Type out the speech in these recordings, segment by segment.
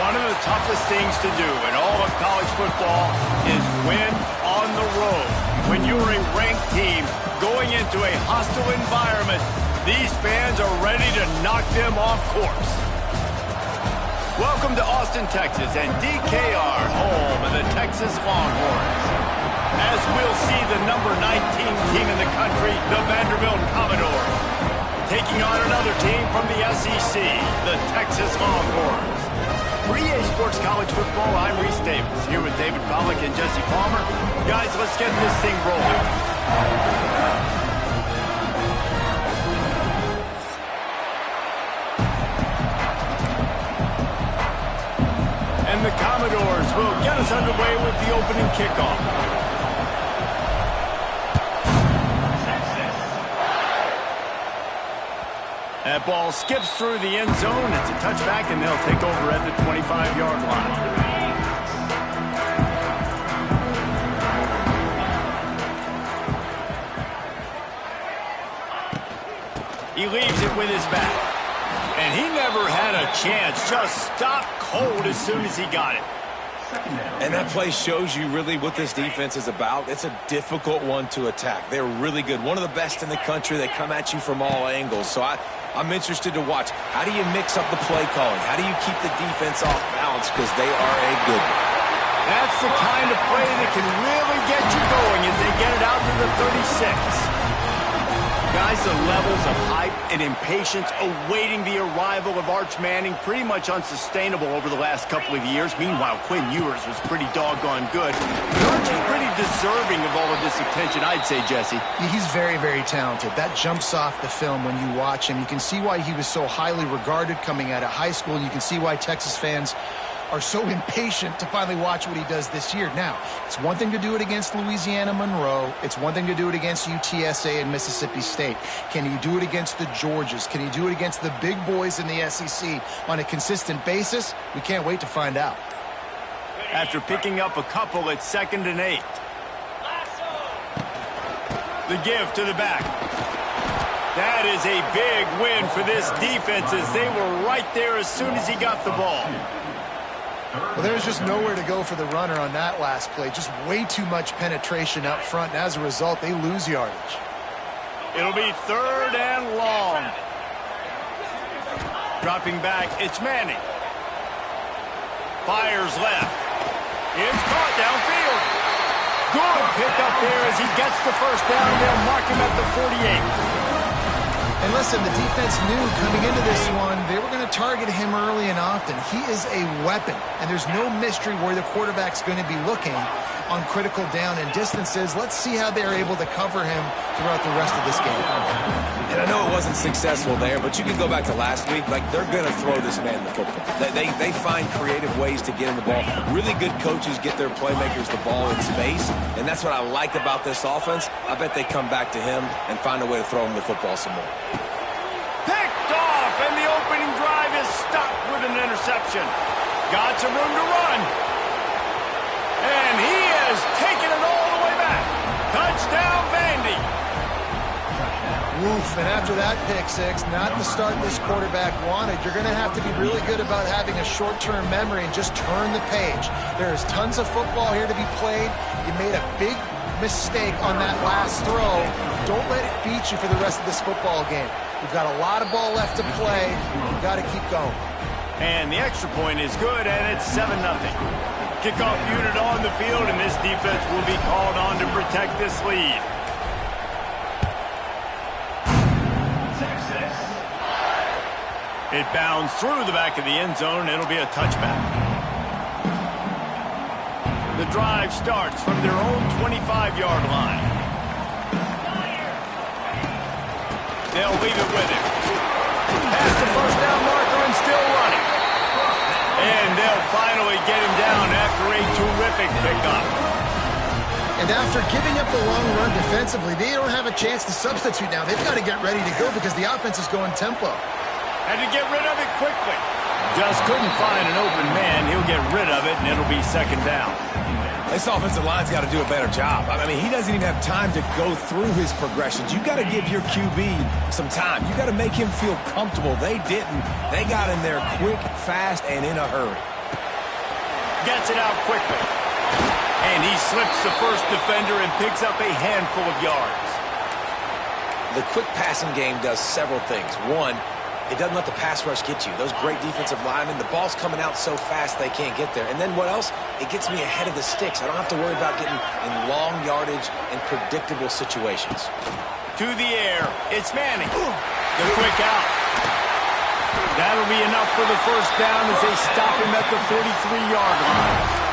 One of the toughest things to do in all of college football is win on the road. When you're a ranked team going into a hostile environment, these fans are ready to knock them off course. Welcome to Austin, Texas, and DKR, home of the Texas Longhorns. As we'll see the number 19 team in the country, the Vanderbilt Commodores, taking on another team from the SEC, the Texas Longhorns. For EA Sports College Football, I'm Reese Davis, here with David Pollack and Jesse Palmer. Guys, let's get this thing rolling. And the Commodores will get us underway with the opening kickoff. That ball skips through the end zone. It's a touchback, and they'll take over at the 25-yard line. He leaves it with his back. And he never had a chance. Just stopped cold as soon as he got it. And that play shows you really what this defense is about. It's a difficult one to attack. They're really good. One of the best in the country. They come at you from all angles. So I'm interested to watch. How do you mix up the play calling? How do you keep the defense off balance? Because they are a good one. That's the kind of play that can really get you going as they get it out to the 36. Guys, the levels of hype and impatience awaiting the arrival of Arch Manning pretty much unsustainable over the last couple of years. Meanwhile, Quinn Ewers was pretty doggone good. Arch is pretty deserving of all of this attention, I'd say, Jesse. He's very, very talented. That jumps off the film when you watch him. You can see why he was so highly regarded coming out of high school. You can see why Texas fans are so impatient to finally watch what he does this year. Now, it's one thing to do it against Louisiana Monroe. It's one thing to do it against UTSA and Mississippi State. Can he do it against the Georgias? Can he do it against the big boys in the SEC on a consistent basis? We can't wait to find out. After picking up a couple at 2nd and 8. The give to the back. That is a big win for this defense as they were right there as soon as he got the ball. Well, there's just nowhere to go for the runner on that last play. Just way too much penetration up front, and as a result, they lose yardage. It'll be 3rd and long. Dropping back, it's Manning. Fires left. It's caught downfield. Good pickup there as he gets the first down. They'll mark him at the 48. And listen, the defense knew coming into this one, they were going to target him early and often. He is a weapon, and there's no mystery where the quarterback's going to be looking on critical down and distances. Let's see how they're able to cover him throughout the rest of this game. And I know it wasn't successful there, but you can go back to last week. Like, they're going to throw this man the football. They find creative ways to get in the ball. Really good coaches get their playmakers the ball in space, and that's what I like about this offense. I bet they come back to him and find a way to throw him the football some more. Picked off, and the opening drive is stopped with an interception. Got some room to run. And he has taken it all the way back. Touchdown, Vandy. Oof, and after that pick six, not the start this quarterback wanted. You're going to have to be really good about having a short-term memory and just turn the page. There is tons of football here to be played. You made a big mistake on that last throw. Don't let it beat you for the rest of this football game. We've got a lot of ball left to play. We've got to keep going. And the extra point is good, and it's 7-0. Kickoff unit on the field, and this defense will be called on to protect this lead. It bounds through the back of the end zone. It'll be a touchback. The drive starts from their own 25-yard line. They'll leave it with him. Past the first down marker and still running. And they'll finally get him down after a terrific pickup. And after giving up the long run defensively, they don't have a chance to substitute now. They've got to get ready to go because the offense is going tempo. Had to get rid of it quickly. Just couldn't find an open man. He'll get rid of it, and it'll be 2nd down. This offensive line's got to do a better job. I mean, he doesn't even have time to go through his progressions. You got to give your QB some time. You got to make him feel comfortable. They didn't. They got in there quick, fast, and in a hurry. Gets it out quickly. And he slips the first defender and picks up a handful of yards. The quick passing game does several things. One, it doesn't let the pass rush get you. Those great defensive linemen, the ball's coming out so fast they can't get there. And then what else? It gets me ahead of the sticks. I don't have to worry about getting in long yardage and predictable situations. To the air, it's Manning. The quick out. That'll be enough for the first down as they stop him at the 43-yard line.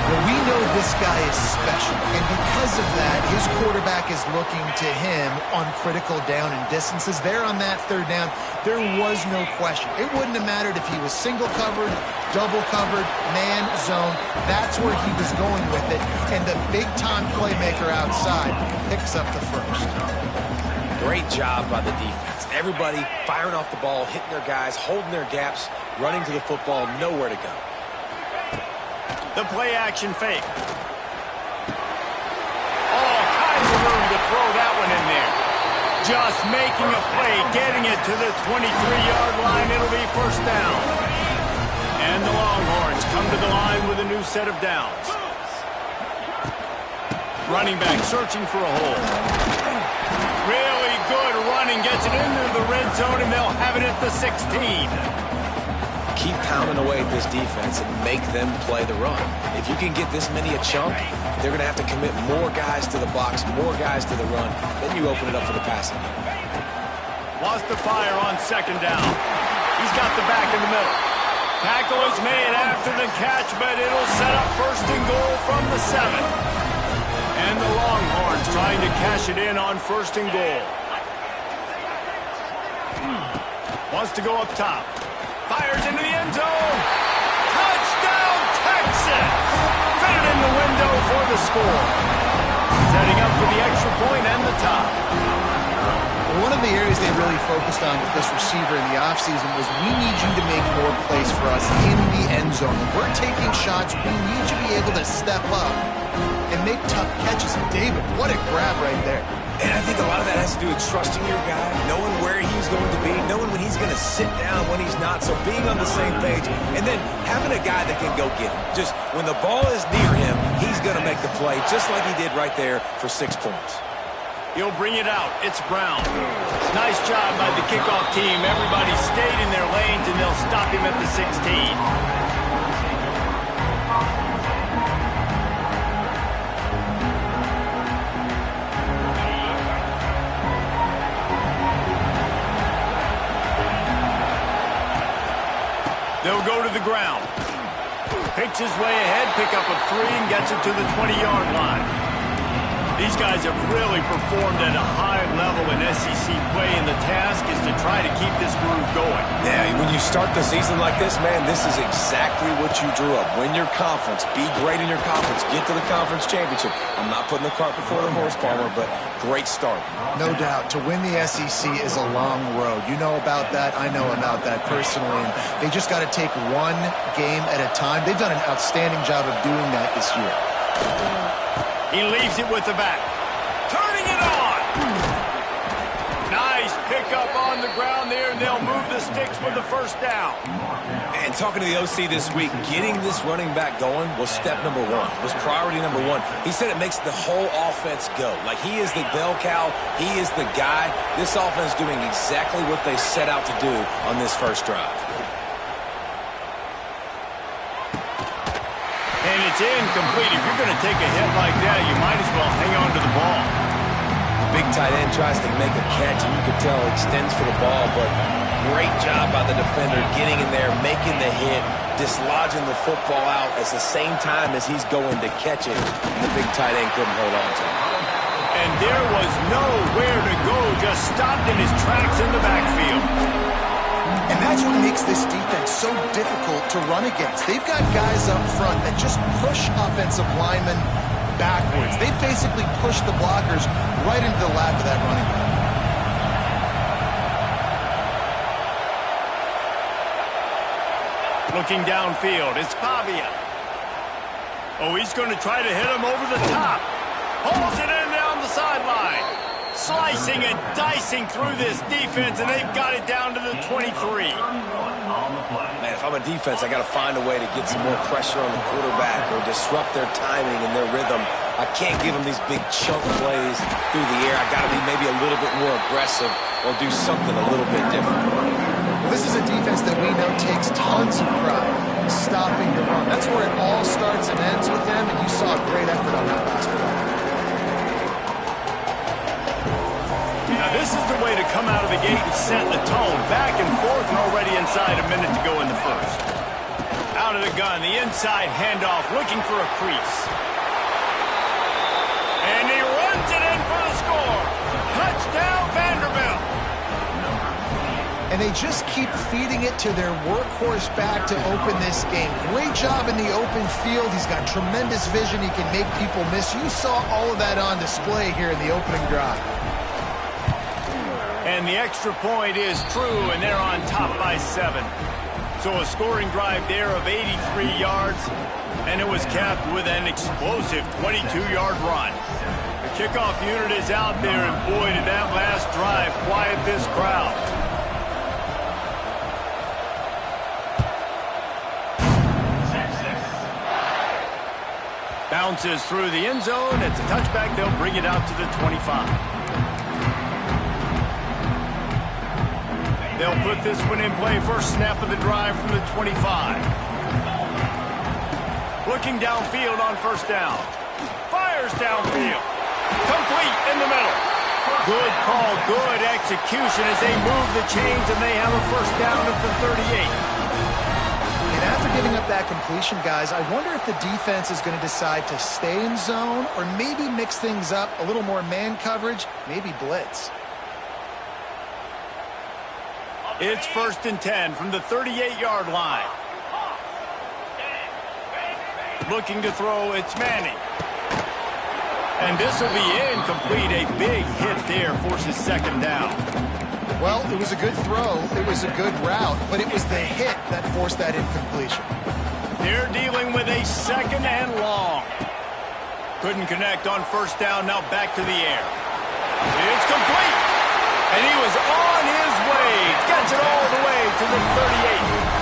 Well, we know this guy is special, and because of that, his quarterback is looking to him on critical down and distances. There on that third down, there was no question. It wouldn't have mattered if he was single covered, double covered, man, zone. That's where he was going with it, and the big-time playmaker outside picks up the first. Great job by the defense. Everybody firing off the ball, hitting their guys, holding their gaps, running to the football, nowhere to go. The play-action fake. All kinds of room to throw that one in there. Just making a play, getting it to the 23-yard line. It'll be first down. And the Longhorns come to the line with a new set of downs. Running back searching for a hole. Really good running. Gets it into the red zone, and they'll have it at the 16. Keep pounding away at this defense and make them play the run. If you can get this many a chunk, they're going to have to commit more guys to the box, more guys to the run. Then you open it up for the passing game. Wants to fire on second down. He's got the back in the middle. Tackle is made after the catch, but it'll set up first and goal from the 7. And the Longhorns trying to cash it in on first and goal. Wants to go up top. Fires into the end zone. Touchdown, Texas! Fit it in the window for the score. Setting up for the extra point and the top. One of the areas they really focused on with this receiver in the offseason was we need you to make more plays for us in the end zone. When we're taking shots, we need you to be able to step up and make tough catches. And David, what a grab right there. And I think a lot of that has to do with trusting your guy, knowing where he's going to be, knowing when he's going to sit down, when he's not. So being on the same page, and then having a guy that can go get him. Just when the ball is near him, he's going to make the play, just like he did right there for 6 points. He'll bring it out. It's Brown. Nice job by the kickoff team. Everybody stayed in their lanes, and they'll stop him at the 16. They'll go to the ground. Picks his way ahead, pick up a 3, and gets it to the 20-yard line. These guys have really performed at a high level in SEC play, and the task is to try to keep this groove going. Yeah, when you start the season like this, man, this is exactly what you drew up. Win your conference. Be great in your conference. Get to the conference championship. I'm not putting the cart before the horse, Palmer, but great start. No doubt. To win the SEC is a long road. You know about that. I know about that personally. And they just got to take one game at a time. They've done an outstanding job of doing that this year. He leaves it with the back. Turning it on. Nice pickup on the ground there, and they'll move the sticks with the first down. And talking to the OC this week, getting this running back going was step number 1, was priority number 1. He said it makes the whole offense go. Like he is the bell cow, he is the guy. This offense doing exactly what they set out to do on this first drive. And it's incomplete. If you're going to take a hit like that, you might as well hang on to the ball. The big tight end tries to make a catch, and you can tell extends for the ball, but great job by the defender getting in there, making the hit, dislodging the football out at the same time as he's going to catch it. And the big tight end couldn't hold on to it. And there was nowhere to go, just stopped in his tracks in the backfield. And that's what makes this defense so difficult to run against. They've got guys up front that just push offensive linemen backwards. They basically push the blockers right into the lap of that running back. Looking downfield, it's Pavia. Oh, he's going to try to hit him over the top. Pulls it in down the sideline. slicing and dicing through this defense, and they've got it down to the 23. Man, if I'm a defense, I got to find a way to get some more pressure on the quarterback or disrupt their timing and their rhythm. I can't give them these big chunk plays through the air. I got to be maybe a little bit more aggressive or do something a little bit different. Well, this is a defense that we know takes tons of pride in stopping the run. That's where it all starts and ends with them, and you saw a great effort on that last play. Now this is the way to come out of the gate and set the tone. Back and forth and already inside a minute to go in the first. Out of the gun, the inside handoff, looking for a crease. And he runs it in for the score. Touchdown, Vanderbilt. And they just keep feeding it to their workhorse back to open this game. Great job in the open field. He's got tremendous vision. He can make people miss. You saw all of that on display here in the opening drive. And the extra point is true, and they're on top by 7. So a scoring drive there of 83 yards, and it was capped with an explosive 22-yard run. The kickoff unit is out there, and boy, did that last drive quiet this crowd. Bounces through the end zone. It's a touchback. They'll bring it out to the 25. They'll put this one in play. First snap of the drive from the 25. Looking downfield on first down. Fires downfield. Complete in the middle. Good call, good execution as they move the chains, and they have a first down at the 38. And after giving up that completion, guys, I wonder if the defense is going to decide to stay in zone or maybe mix things up, a little more man coverage, maybe blitz. It's 1st and 10 from the 38-yard line. Looking to throw, it's Manning. And this will be incomplete. A big hit there forces second down. Well, it was a good throw. It was a good route, but it was the hit that forced that incompletion. They're dealing with a second and long. Couldn't connect on first down. Now back to the air. It's complete. And he was on his way. Gets it all the way to the 38.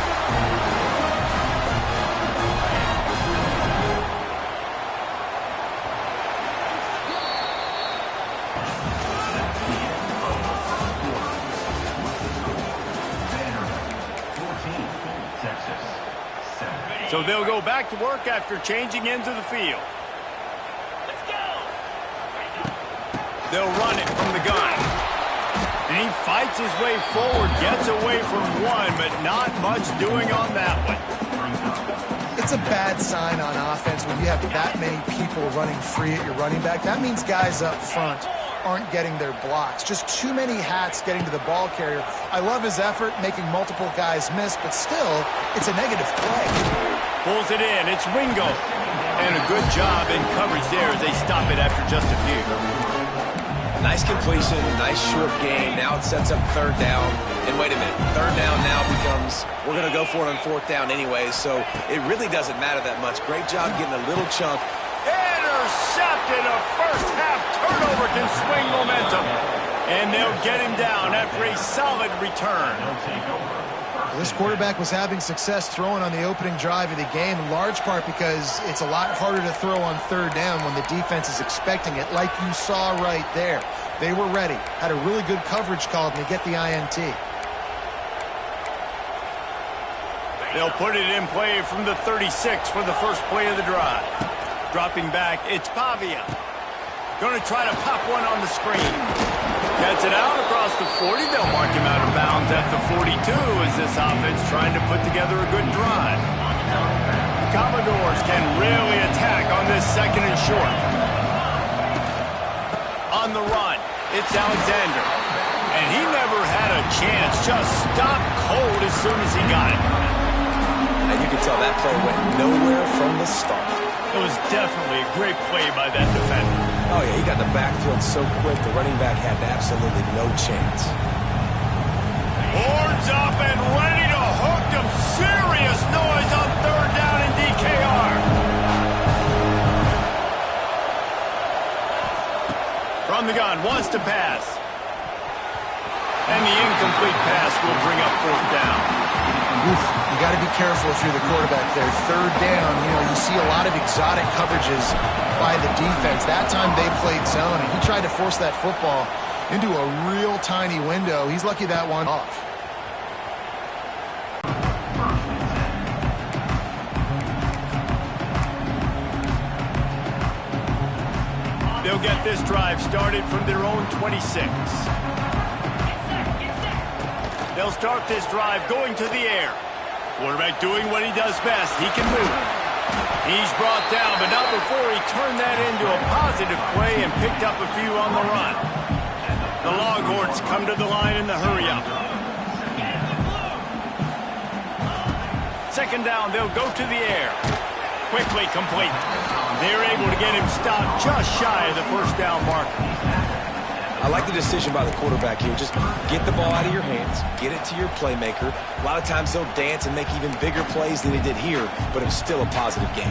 So they'll go back to work after changing into the field. They'll run it from the gun. And he fights his way forward, gets away from one, but not much doing on that one. It's a bad sign on offense when you have that many people running free at your running back. That means guys up front aren't getting their blocks. Just too many hats getting to the ball carrier. I love his effort, making multiple guys miss, but still, it's a negative play. Pulls it in. It's Ringo. And a good job in coverage there as they stop it after just a few. Nice completion, nice short gain. Now it sets up third down. And wait a minute, third down now becomes, we're going to go for it on fourth down anyway, so it really doesn't matter that much. Great job getting a little chunk. Intercepted. A first half turnover can swing momentum. And they'll get him down after a solid return. This quarterback was having success throwing on the opening drive of the game, in large part because it's a lot harder to throw on third down when the defense is expecting it, like you saw right there. They were ready, had a really good coverage call to get the INT. They'll put it in play from the 36 for the first play of the drive. Dropping back, it's Pavia. Going to try to pop one on the screen. Gets it out across the 40. They'll mark him out of bounds at the 42 as this offense trying to put together a good drive. The Commodores can really attack on this second and short. On the run, it's Alexander. And he never had a chance. Just stopped cold as soon as he got it. And you can tell that play went nowhere from the start. It was definitely a great play by that defender. Oh, yeah, he got the backfield so quick, the running back had absolutely no chance. Horns up and ready to hook them. Serious noise on third down in DKR. From the gun, wants to pass. And the incomplete pass will bring up fourth down. Oof, you got to be careful if you're the quarterback there. Third down, you see a lot of exotic coverages by the defense. That time they played zone, and he tried to force that football into a real tiny window. He's lucky that one off. They'll get this drive started from their own 26. They'll start this drive going to the air. Quarterback doing what he does best. He can move. He's brought down, but not before he turned that into a positive play and picked up a few on the run. The Longhorns come to the line in the hurry-up. Second down, they'll go to the air. Quickly complete. They're able to get him stopped just shy of the first down marker. I like the decision by the quarterback here. Just get the ball out of your hands, get it to your playmaker. A lot of times he'll dance and make even bigger plays than he did here, but it's still a positive game.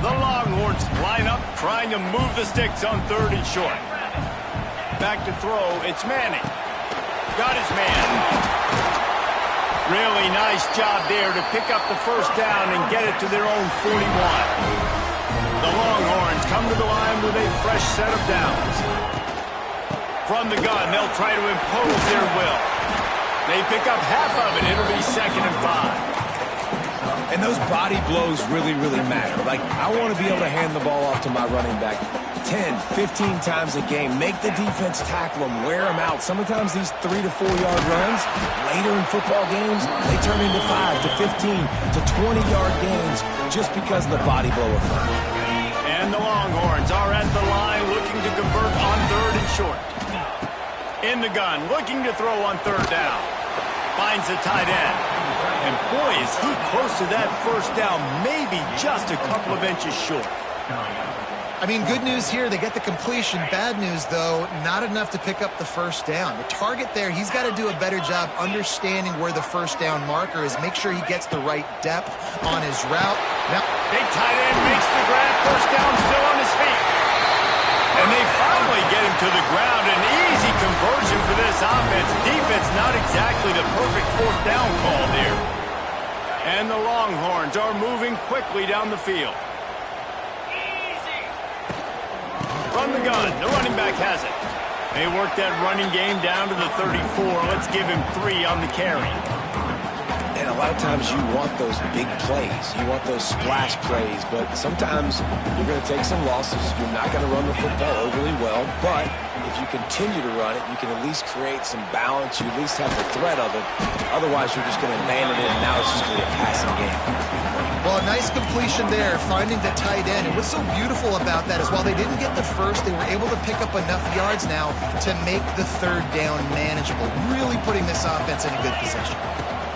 The Longhorns line up, trying to move the sticks on third and short. Back to throw, it's Manning. Got his man. Really nice job there to pick up the first down and get it to their own 41. The Longhorns come to the line with a fresh set of downs. From the gun, they'll try to impose their will. They pick up half of it. It'll be 2nd and 5. And those body blows really, really matter. Like, I want to be able to hand the ball off to my running back 10, 15 times a game. Make the defense tackle them, wear them out. Sometimes these 3 to 4 yard runs, later in football games, they turn into 5 to 15 to 20 yard gains just because of the body blow effect. And the Longhorns are at the line looking to convert on third and short. In the gun, looking to throw on third down. Finds the tight end. And boy, is he close to that first down, maybe just a couple of inches short. I mean, good news here, they get the completion. Bad news, though, not enough to pick up the first down. The target there, he's got to do a better job understanding where the first down marker is. Make sure he gets the right depth on his route. Now, big tight end makes the grab. First down, still on his feet. And they finally get him to the ground. An easy conversion for this offense. Defense not exactly the perfect fourth down call there. And the Longhorns are moving quickly down the field. From the gun, the running back has it. They work that running game down to the 34. Let's give him 3 on the carry. And a lot of times you want those big plays. You want those splash plays, but sometimes you're going to take some losses. You're not going to run the football overly well, but if you continue to run it, you can at least create some balance. You at least have the threat of it. Otherwise, you're just going to abandon it, and now it's just going to be a passing game. Well, a nice completion there, finding the tight end. And what's so beautiful about that is while they didn't get the first, they were able to pick up enough yards now to make the third down manageable, really putting this offense in a good position.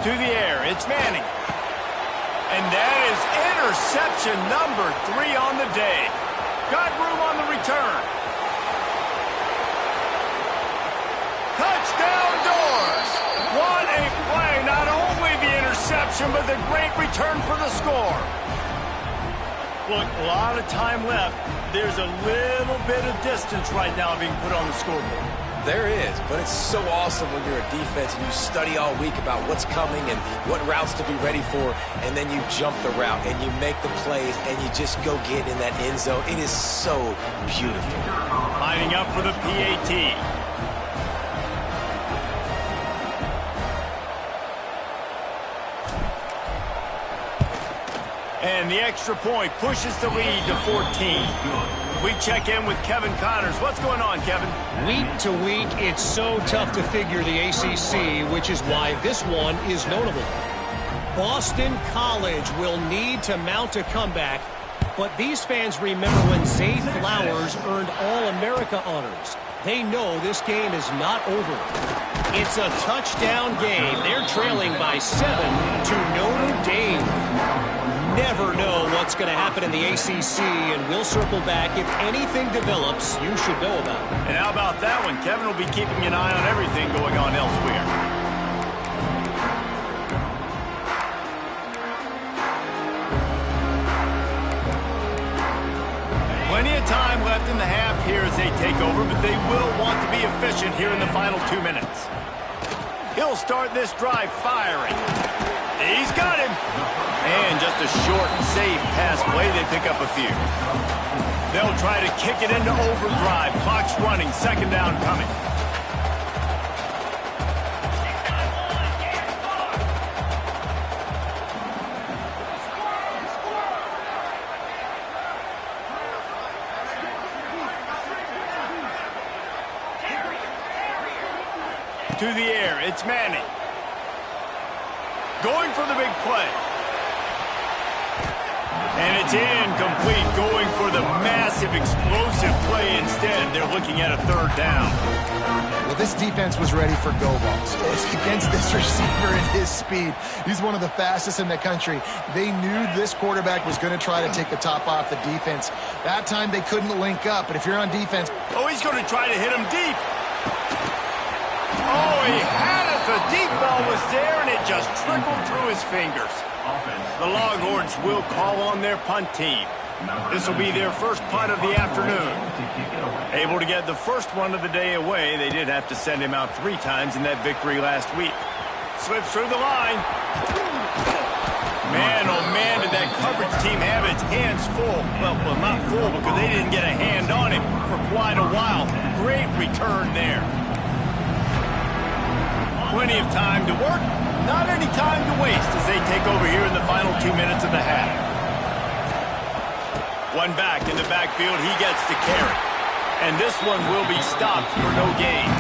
To the air, it's Manning. And that is interception number 3 on the day. Got room on the return. Touchdown Doors! What a play! Not only the interception, but the great return for the score. Look, a lot of time left. There's a little bit of distance right now being put on the scoreboard. There is, but it's so awesome when you're a defense and you study all week about what's coming and what routes to be ready for, and then you jump the route and you make the plays and you just go get in that end zone. It is so beautiful. Lining up for the PAT. And the extra point pushes the lead to 14. We check in with Kevin Connors. What's going on, Kevin? Week to week, it's so tough to figure the ACC, which is why this one is notable. Boston College will need to mount a comeback, but these fans remember when Zay Flowers earned All-America honors. They know this game is not over. It's a touchdown game. They're trailing by 7 to Notre Dame. Never know what's going to happen in the ACC, and we'll circle back if anything develops you should know about. And how about that one? Kevin will be keeping an eye on everything going on elsewhere. Plenty of time left in the half here as they take over, but they will want to be efficient here in the final 2 minutes. He'll start this drive firing. He's got him. And just a short, safe pass play. They pick up a few. They'll try to kick it into overdrive. Clock's running. Second down coming. To the air, it's Manning. Going for the big play. And it's incomplete, going for the massive, explosive play instead. They're looking at a third down. Well, this defense was ready for go balls. Against this receiver and his speed, he's one of the fastest in the country. They knew this quarterback was going to try to take the top off the defense. That time they couldn't link up, but if you're on defense... Oh, he's going to try to hit him deep. Oh, he had it. The deep ball was there, and it just trickled through his fingers. The Longhorns will call on their punt team. This will be their first punt of the afternoon. Able to get the first one of the day away. They did have to send him out 3 times in that victory last week. Slips through the line. Man, oh man, did that coverage team have its hands full. Well, not full because they didn't get a hand on him for quite a while. Great return there. Plenty of time to work, not any time to waste as they take over here in the final 2 minutes of the half. One back in the backfield, he gets to carry. And this one will be stopped for no gain.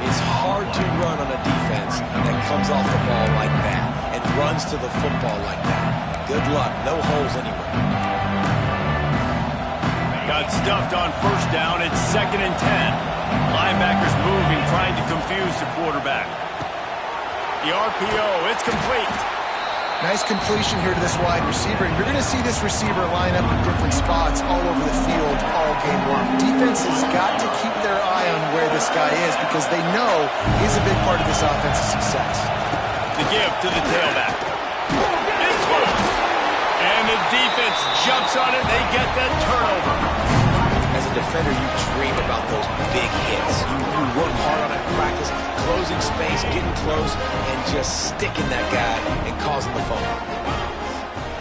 It's hard to run on a defense that comes off the ball like that and runs to the football like that. Good luck, no holes anywhere. Got stuffed on first down, it's 2nd and 10. Linebackers moving, trying to confuse the quarterback. The RPO, it's complete. Nice completion here to this wide receiver. And you're going to see this receiver line up in different spots all over the field all game long. Defense has got to keep their eye on where this guy is because they know he's a big part of this offense's success. The give to the tailback. It's loose. And the defense jumps on it. They get that turnover. As a defender, you dream about those big hits. You work hard on it in practice, closing space, getting close, and just sticking that guy and causing the fumble.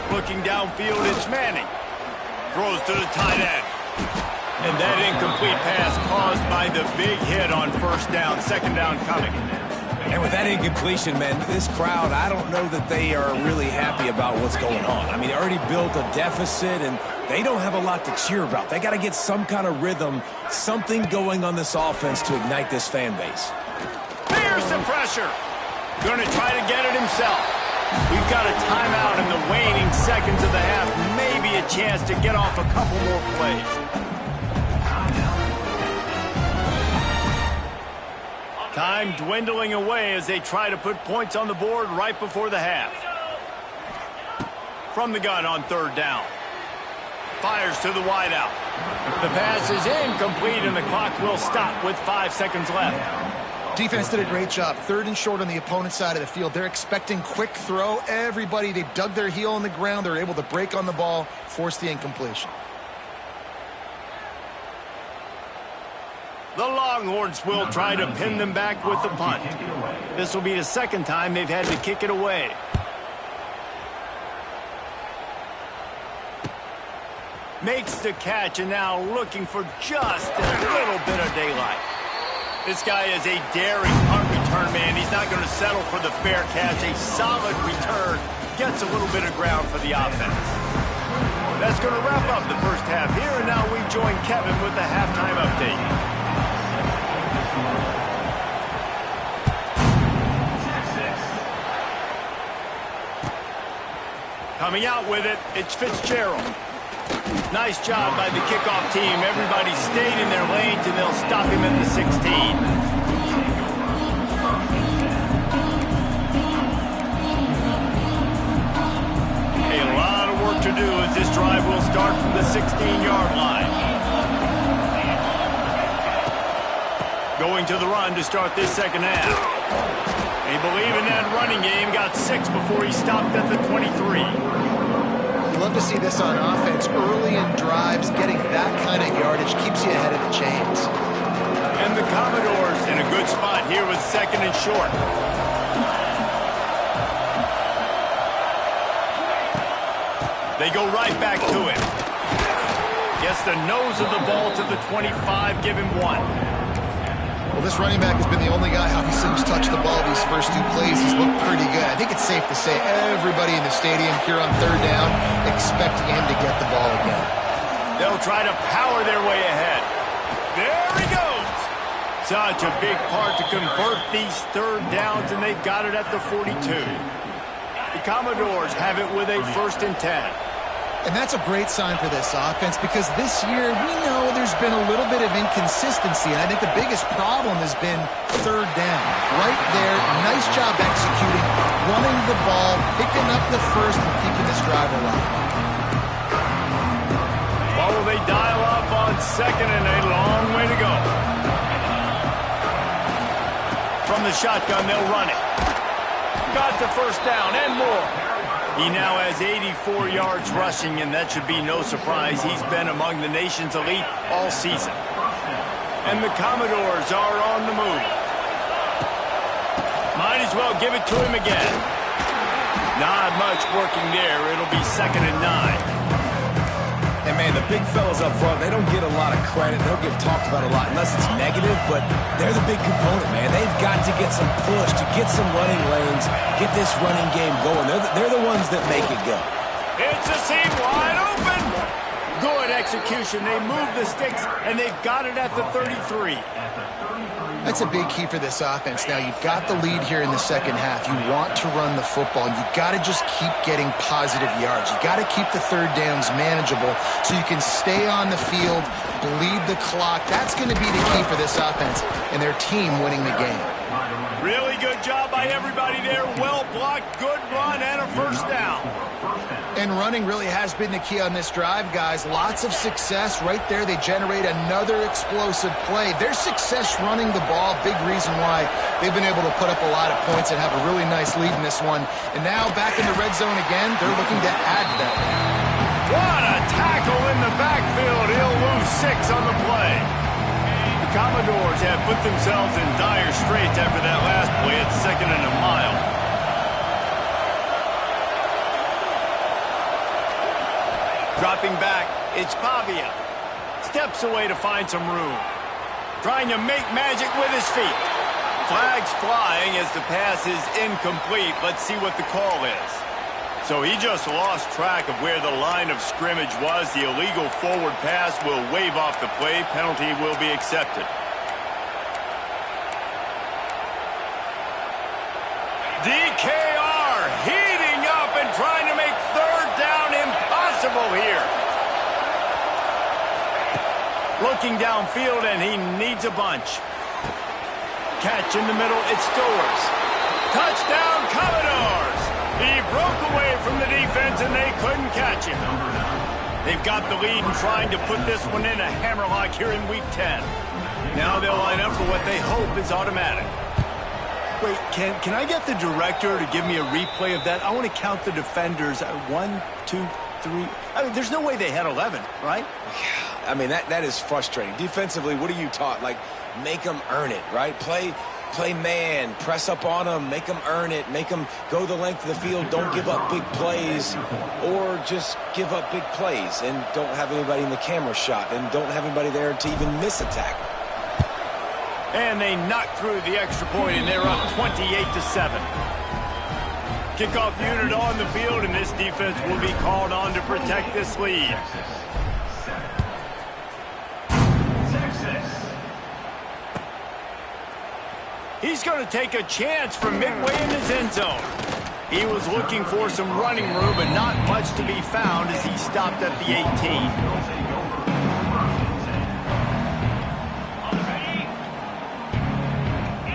Looking downfield, it's Manning. Throws to the tight end. And that incomplete pass caused by the big hit on first down. Second down coming. And with that incompletion, man, this crowd, I don't know that they are really happy about what's going on. I mean, they already built a deficit, and they don't have a lot to cheer about. They got to get some kind of rhythm, something going on this offense to ignite this fan base. Here's the pressure. Going to try to get it himself. We've got a timeout in the waning seconds of the half. Maybe a chance to get off a couple more plays. Time dwindling away as they try to put points on the board right before the half. From the gun on third down. Fires to the wideout. The pass is incomplete and the clock will stop with 5 seconds left. Defense did a great job. 3rd and short on the opponent's side of the field. They're expecting quick throw. Everybody, they dug their heel on the ground. They're able to break on the ball, force the incompletion. The Longhorns will try to pin them back with the punt. This will be the 2nd time they've had to kick it away. Makes the catch and now looking for just a little bit of daylight. This guy is a daring punt return man. He's not going to settle for the fair catch. A solid return. Gets a little bit of ground for the offense. That's going to wrap up the first half here, and now we join Kevin with the halftime update. Coming out with it, it's Fitzgerald. Nice job by the kickoff team. Everybody stayed in their lanes, and they'll stop him at the 16. A lot of work to do as this drive will start from the 16-yard line. Going to the run to start this second half. They believe in that running game. Got 6 before he stopped at the 23. love to see this on offense. Early in drives, getting that kind of yardage keeps you ahead of the chains. And the Commodores in a good spot here with 2nd and short. They go right back to him. Gets the nose of the ball to the 25, give him 1. Well, this running back has been the only guy obviously who's touched the ball these first 2 plays. He's looked pretty good. I think it's safe to say everybody in the stadium here on 3rd down expecting him to get the ball again. They'll try to power their way ahead. There he goes. Such a big part to convert these 3rd downs, and they've got it at the 42. The Commodores have it with a 1st and 10. And that's a great sign for this offense because this year we know there's been a little bit of inconsistency, and I think the biggest problem has been 3rd down. Right there, nice job executing, running the ball, picking up the 1st, and keeping this drive alive. Well, will they dial up on 2nd and a long way to go? From the shotgun, they'll run it. Got the 1st down and more. He now has 84 yards rushing, and that should be no surprise. He's been among the nation's elite all season. And the Commodores are on the move. Might as well give it to him again. Not much working there. It'll be 2nd and 9. And, man, the big fellas up front, they don't get a lot of credit. They don't get talked about a lot unless it's negative, but they're the big component, man. They've got to get some push, to get some running lanes, get this running game going. They're the ones that make it go. It's a seam wide open. Good execution. They move the sticks, and they've got it at the 33. That's a big key for this offense. Now, you've got the lead here in the 2nd half. You want to run the football, and you've got to just keep getting positive yards. You've got to keep the 3rd downs manageable so you can stay on the field, bleed the clock. That's going to be the key for this offense and their team winning the game. Really good job by everybody there. Well blocked, good run, and a 1st down. And running really has been the key on this drive, guys. Lots of success right there. They generate another explosive play. Their success running the ball, big reason why they've been able to put up a lot of points and have a really nice lead in this one. And now back in the red zone again, they're looking to add that. What a tackle in the backfield. He'll lose 6 on the play. The Commodores have put themselves in dire straits after that last play at 2nd and a mile. Dropping back, it's Pavia. Steps away to find some room. Trying to make magic with his feet. Flags flying as the pass is incomplete. Let's see what the call is. So he just lost track of where the line of scrimmage was. The illegal forward pass will wave off the play. Penalty will be accepted. DKR heating up and trying to make 3rd down impossible here. Looking downfield, and he needs a bunch. Catch in the middle, it's Stowers. Touchdown, Commodores! He broke away from the defense, and they couldn't catch him. They've got the lead and trying to put this one in a hammerlock here in Week 10. Now they'll line up for what they hope is automatic. Wait, can I get the director to give me a replay of that? I want to count the defenders. 1, 2, 3. I mean, there's no way they had 11, right? Yeah, I mean, that is frustrating. Defensively, what are you taught? Like, make them earn it, right? Play man, press up on them, make them earn it, make them go the length of the field, don't give up big plays, or just give up big plays and don't have anybody in the camera shot and don't have anybody there to even miss a tackle. And they knock through the extra point, and they're up 28-7. Kickoff unit on the field, and this defense will be called on to protect this lead. He's going to take a chance from midway in his end zone. He was looking for some running room, but not much to be found as he stopped at the 18.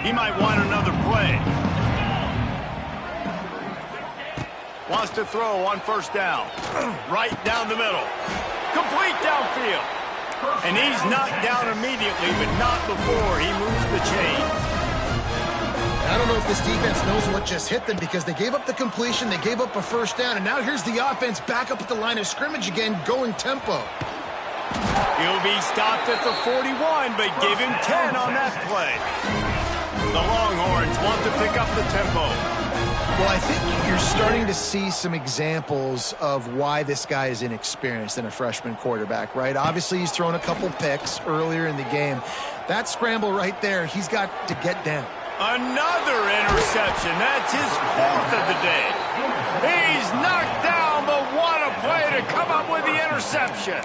He might want another play. Wants to throw on 1st down. Right down the middle. Complete downfield. And he's knocked down immediately, but not before he moves the chains. I don't know if this defense knows what just hit them because they gave up the completion, they gave up a first down, and now here's the offense back up at the line of scrimmage again, going tempo. He'll be stopped at the 41, but give him 10 on that play. The Longhorns want to pick up the tempo. Well, I think you're starting to see some examples of why this guy is inexperienced in a freshman quarterback, right? Obviously, he's thrown a couple picks earlier in the game. That scramble right there, he's got to get down. Another interception. That's his 4th of the day. He's knocked down, but what a play to come up with the interception.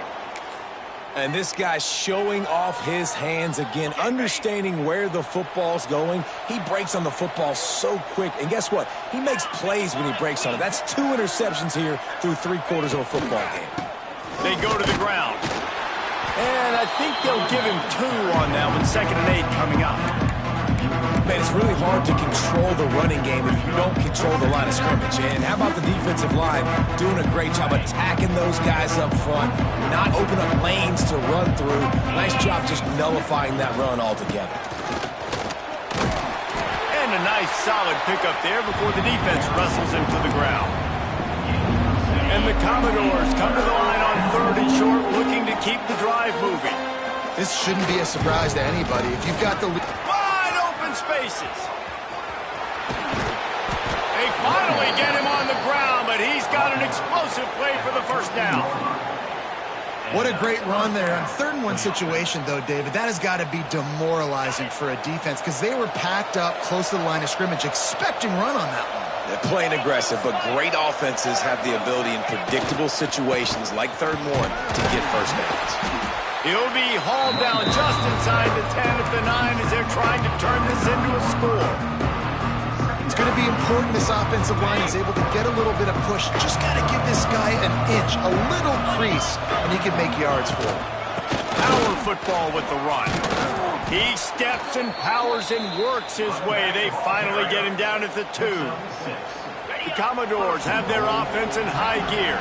And this guy's showing off his hands again, understanding where the football's going. He breaks on the football so quick. And guess what? He makes plays when he breaks on it. That's 2 interceptions here through 3/4 of a football game. They go to the ground. And I think they'll give him 2 on that one. 2nd and 8 coming up. Man, it's really hard to control the running game if you don't control the line of scrimmage. And how about the defensive line doing a great job attacking those guys up front, not open up lanes to run through. Nice job just nullifying that run altogether. And a nice solid pickup there before the defense wrestles him to the ground. And the Commodores come to the line on 3rd and short, looking to keep the drive moving. This shouldn't be a surprise to anybody. If you've got the spaces. They finally get him on the ground, but he's got an explosive play for the first down. What a great run there. On 3rd and 1 situation, though, David, that has got to be demoralizing for a defense because they were packed up close to the line of scrimmage, expecting run on that one. They're playing aggressive, but great offenses have the ability in predictable situations like 3rd and 1 to get first downs. He'll be hauled down just inside the 10 at the 9 as they're trying to turn this into a score. It's going to be important this offensive line is able to get a little bit of push. Just got to give this guy an inch, a little crease, and he can make yards for it. Power football with the run. He steps and powers and works his way. They finally get him down at the 2. The Commodores have their offense in high gear.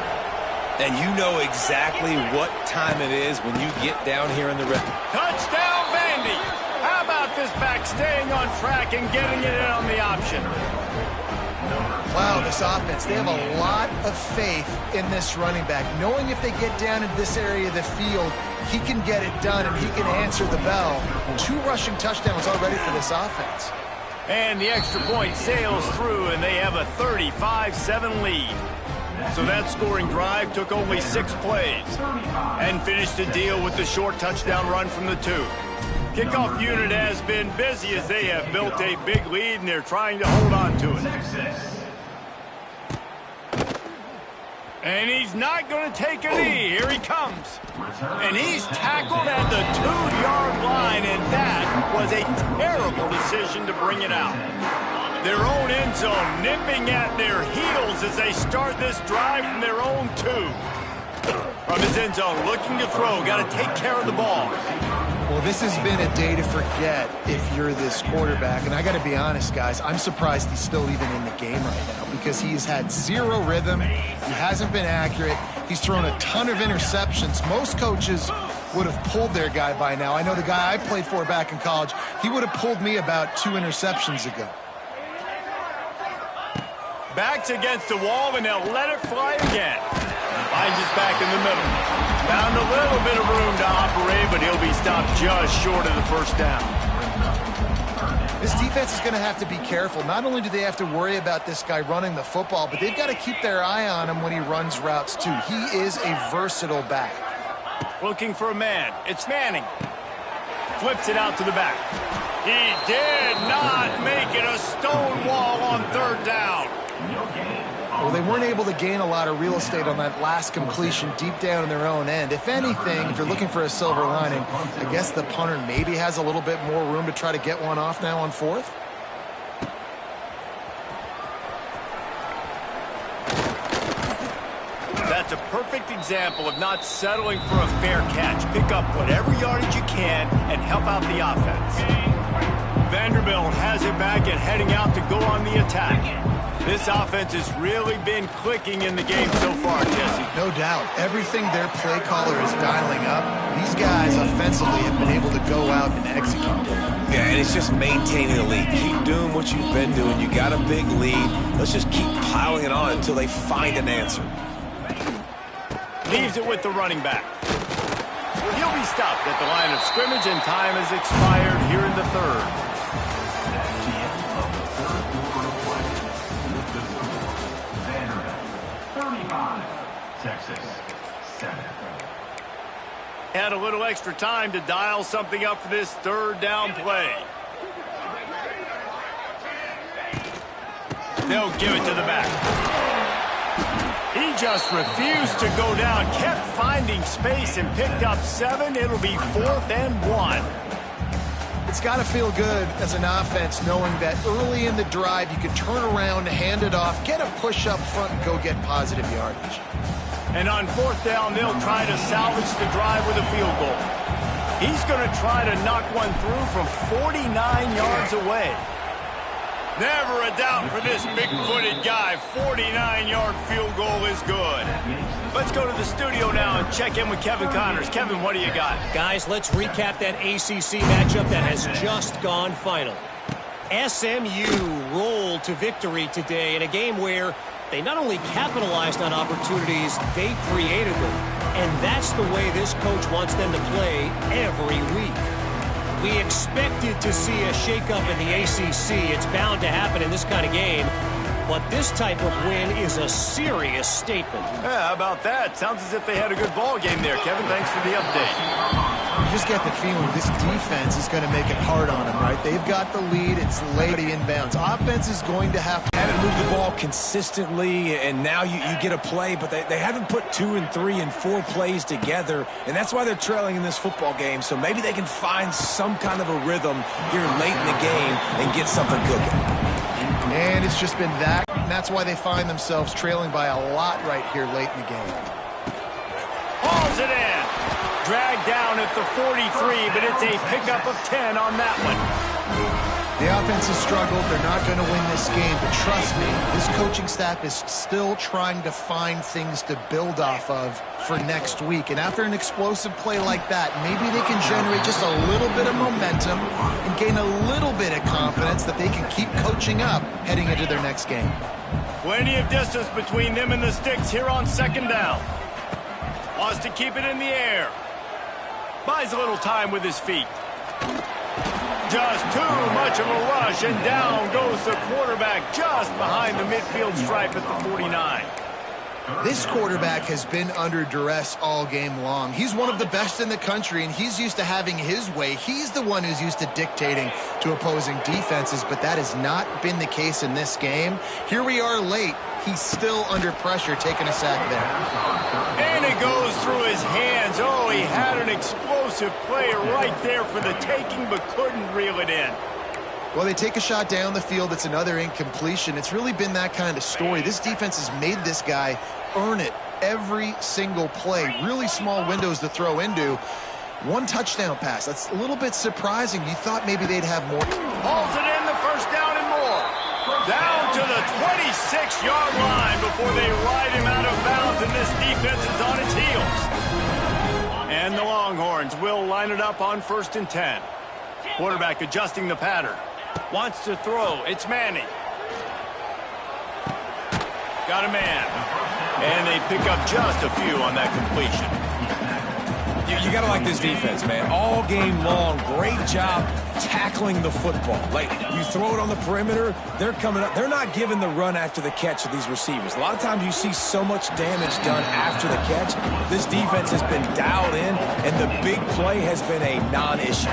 And you know exactly what time it is when you get down here in the red. Touchdown, Vandy! How about this back staying on track and getting it in on the option? Wow, this offense, they have a lot of faith in this running back, knowing if they get down in this area of the field, he can get it done and he can answer the bell. 2 rushing touchdowns already for this offense. And the extra point sails through, and they have a 35-7 lead. So that scoring drive took only 6 plays and finished the deal with the short touchdown run from the 2. Kickoff unit has been busy as they have built a big lead, and they're trying to hold on to it. And he's not going to take a knee. Here he comes. And he's tackled at the 2-yard line, and that was a terrible decision to bring it out. Their own end zone nipping at their heels as they start this drive from their own 2. From his end zone, looking to throw, got to take care of the ball. Well, this has been a day to forget if you're this quarterback. And I got to be honest, guys, I'm surprised he's still even in the game right now because he's had 0 rhythm. He hasn't been accurate. He's thrown a ton of interceptions. Most coaches would have pulled their guy by now. I know the guy I played for back in college, he would have pulled me about 2 interceptions ago. Backs against the wall, and they'll let it fly again. Finds us back in the middle. Found a little bit of room to operate, but he'll be stopped just short of the first down. This defense is going to have to be careful. Not only do they have to worry about this guy running the football, but they've got to keep their eye on him when he runs routes, too. He is a versatile back. Looking for a man. It's Manning. Flips it out to the back. He did not make it a stone wall on 3rd down. Well, they weren't able to gain a lot of real estate on that last completion deep down in their own end. If anything, if you're looking for a silver lining, I guess the punter maybe has a little bit more room to try to get one off now on 4th. That's a perfect example of not settling for a fair catch. Pick up whatever yardage you can and help out the offense. Vanderbilt has it back and heading out to go on the attack. This offense has really been clicking in the game so far, Jesse. No doubt. Everything their play caller is dialing up, these guys offensively have been able to go out and execute. Yeah, and it's just maintaining the lead. Keep doing what you've been doing. You got a big lead. Let's just keep piling it on until they find an answer. Leaves it with the running back. He'll be stopped at the line of scrimmage, and time has expired here in the third. Texas, 7. Had a little extra time to dial something up for this third down play. They'll give it to the back. He just refused to go down, kept finding space and picked up 7. It'll be 4th and 1. It's got to feel good as an offense knowing that early in the drive you can turn around, hand it off, get a push up front, and go get positive yardage. And on 4th down, they'll try to salvage the drive with a field goal. He's going to try to knock one through from 49 yards away. Never a doubt for this big-footed guy. 49-yard field goal is good. Let's go to the studio now and check in with Kevin Connors. Kevin, what do you got? Guys, let's recap that ACC matchup that has just gone final. SMU rolled to victory today in a game where they not only capitalized on opportunities, they created them. And that's the way this coach wants them to play every week. We expected to see a shakeup in the ACC. It's bound to happen in this kind of game. But this type of win is a serious statement. Yeah, how about that? Sounds as if they had a good ball game there. Kevin, thanks for the update. You just get the feeling this defense is going to make it hard on them, right? They've got the lead. It's late inbounds. Offense is going to have to Move the ball consistently, and now you get a play, but they haven't put 2 and 3 and 4 plays together, and that's why they're trailing in this football game. So maybe they can find some kind of a rhythm here late in the game and get something cooking. And it's just been that, and that's why they find themselves trailing by a lot right here late in the game. Hauls it in. Dragged down at the 43, but it's a pickup of 10 on that one. The offense has struggled. They're not going to win this game, but trust me, this coaching staff is still trying to find things to build off of for next week. And after an explosive play like that, maybe they can generate just a little bit of momentum and gain a little bit of confidence that they can keep coaching up heading into their next game. Plenty of distance between them and the sticks here on 2nd down. Wants to keep it in the air. Buys a little time with his feet. Just too much of a rush, and down goes the quarterback just behind the midfield stripe at the 49. This quarterback has been under duress all game long. He's one of the best in the country, and he's used to having his way. He's the one who's used to dictating to opposing defenses, but that has not been the case in this game. Here we are late. He's still under pressure, taking a sack there. And it goes through his hands. Oh, he had an explosive play right there for the taking, but couldn't reel it in. Well, they take a shot down the field. It's another incompletion. It's really been that kind of story. This defense has made this guy earn it every single play. Really small windows to throw into. One touchdown pass. That's a little bit surprising. You thought maybe they'd have more. Hauls it in, the 1st down and more. Down to the 26-yard line before they ride him out of bounds, and this defense is on its heels. And the Longhorns will line it up on 1st and 10. Quarterback adjusting the pattern. Wants to throw. It's Manning. Got a man. And they pick up just a few on that completion. You got to like this defense, man. All game long, great job tackling the football. Like, you throw it on the perimeter, they're coming up. They're not giving the run after the catch to these receivers. A lot of times you see so much damage done after the catch. This defense has been dialed in, and the big play has been a non-issue.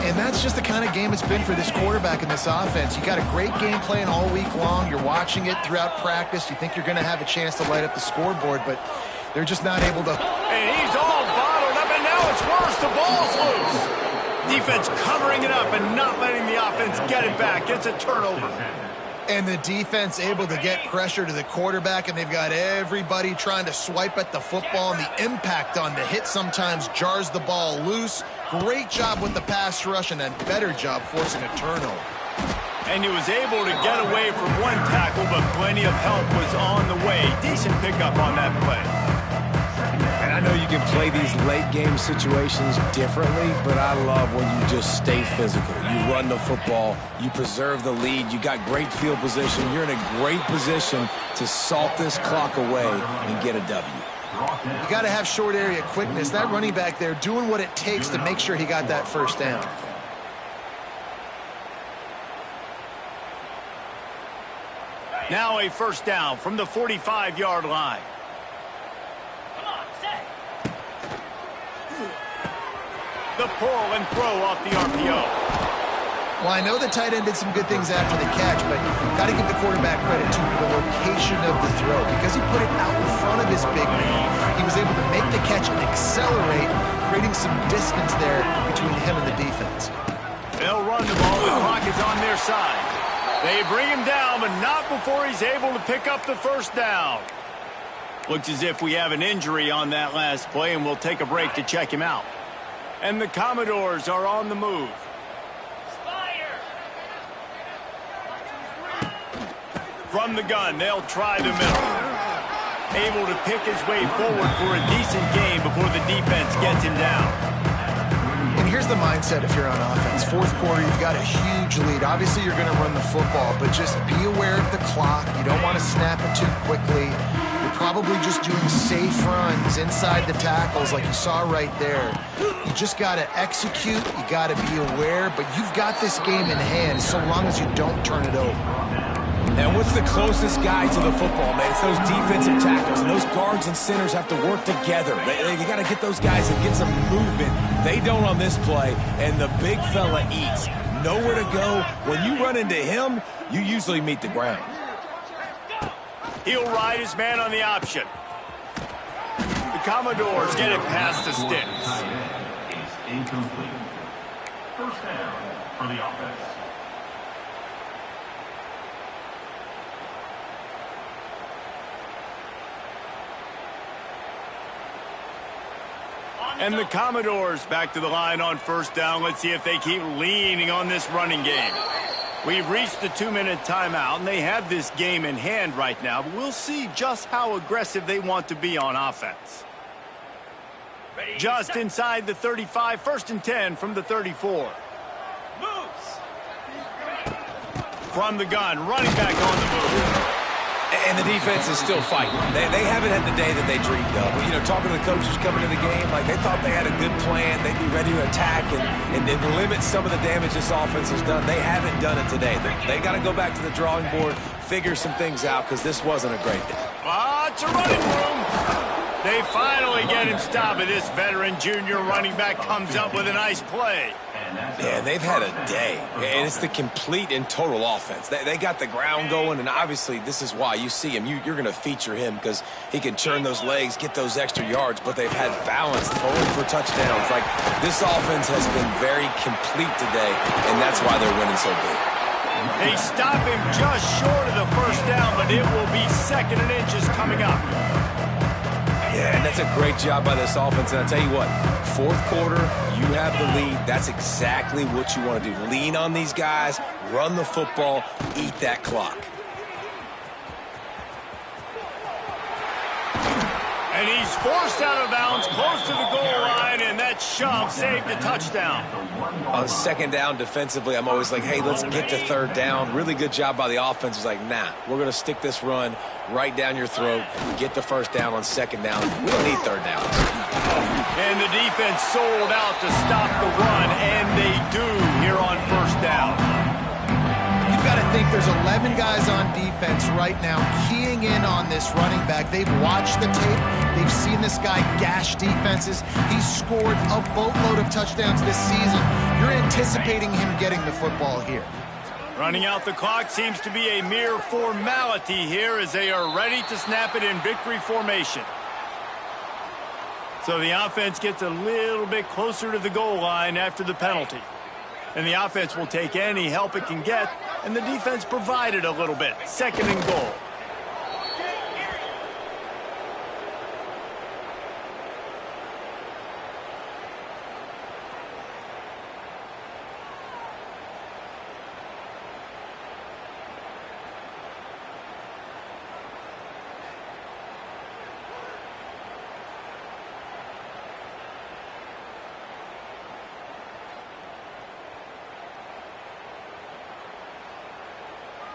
And that's just the kind of game it's been for this quarterback in this offense. You got a great game plan all week long. You're watching it throughout practice. You think you're going to have a chance to light up the scoreboard, but they're just not able to. And he's all bottled up, and now it's worse. The ball's loose. Defense covering it up and not letting the offense get it back. Gets a turnover. And the defense able to get pressure to the quarterback, and they've got everybody trying to swipe at the football, and the impact on the hit sometimes jars the ball loose. Great job with the pass rush, and a better job forcing a turnover. And he was able to get away from one tackle, but plenty of help was on the way. Decent pickup on that play. And I know you can play these late-game situations differently, but I love when you just stay physical. You run the football, you preserve the lead, you got great field position. You're in a great position to salt this clock away and get a W. You got to have short area quickness. That running back there doing what it takes to make sure he got that first down. Now a first down from the 45-yard line. The pull and throw off the RPO. Well, I know the tight end did some good things after the catch, but got to give the quarterback credit to the location of the throw. Because he put it out in front of his big man, he was able to make the catch and accelerate, creating some distance there between him and the defense. They'll run the ball. The clock is on their side. They bring him down, but not before he's able to pick up the first down. Looks as if we have an injury on that last play, and we'll take a break to check him out. And the Commodores are on the move. From the gun, they'll try the middle. Able to pick his way forward for a decent gain before the defense gets him down. And here's the mindset if you're on offense. Fourth quarter, you've got a huge lead. Obviously, you're going to run the football, but just be aware of the clock. You don't want to snap it too quickly. You're probably just doing safe runs inside the tackles like you saw right there. You just got to execute. You got to be aware, but you've got this game in hand so long as you don't turn it over. And what's the closest guy to the football, man? It's those defensive tackles, and those guards and centers have to work together. They got to get those guys and get some movement. They don't on this play, and the big fella eats. Nowhere to go. When you run into him, you usually meet the ground. He'll ride his man on the option. The Commodores get it past the sticks. Is incomplete. First down for the offense. And the Commodores back to the line on first down. Let's see if they keep leaning on this running game. We've reached the 2-minute timeout, and they have this game in hand right now. But we'll see just how aggressive they want to be on offense. Just inside the 35, first and 10 from the 34. From the gun, running back on the move. And the defense is still fighting. They haven't had the day that they dreamed of. You know, talking to the coaches coming to the game, like they thought they had a good plan. They'd be ready to attack and limit some of the damage this offense has done. They haven't done it today. They got to go back to the drawing board, figure some things out, because this wasn't a great day. It's a running room. They finally get him stopped, and this veteran junior running back comes up with a nice play. Yeah, they've had a day, and it's the complete and total offense. They got the ground going, and obviously this is why you see him. You're going to feature him because he can churn those legs, get those extra yards, but they've had balance, throwing for touchdowns. Like, this offense has been very complete today, and that's why they're winning so big. They stop him just short of the first down, but it will be second and inches coming up. Yeah, and that's a great job by this offense. And I'll tell you what, fourth quarter, you have the lead. That's exactly what you want to do. Lean on these guys, run the football, eat that clock. And he's forced out of bounds, close to the goal line, and that shove saved a touchdown. On second down defensively, I'm always like, hey, let's get to third down. Really good job by the offense. It's like, nah, we're going to stick this run right down your throat, get the first down on second down. We don't need third down. And the defense sold out to stop the run, and they do here on first down. You've got to think there's 11 guys on defense right now keying in on this running back. They've watched the tape. They've seen this guy gash defenses. He's scored a boatload of touchdowns this season. You're anticipating him getting the football here. Running out the clock seems to be a mere formality here as they are ready to snap it in victory formation. So the offense gets a little bit closer to the goal line after the penalty. And the offense will take any help it can get, and the defense provided a little bit. Second and goal.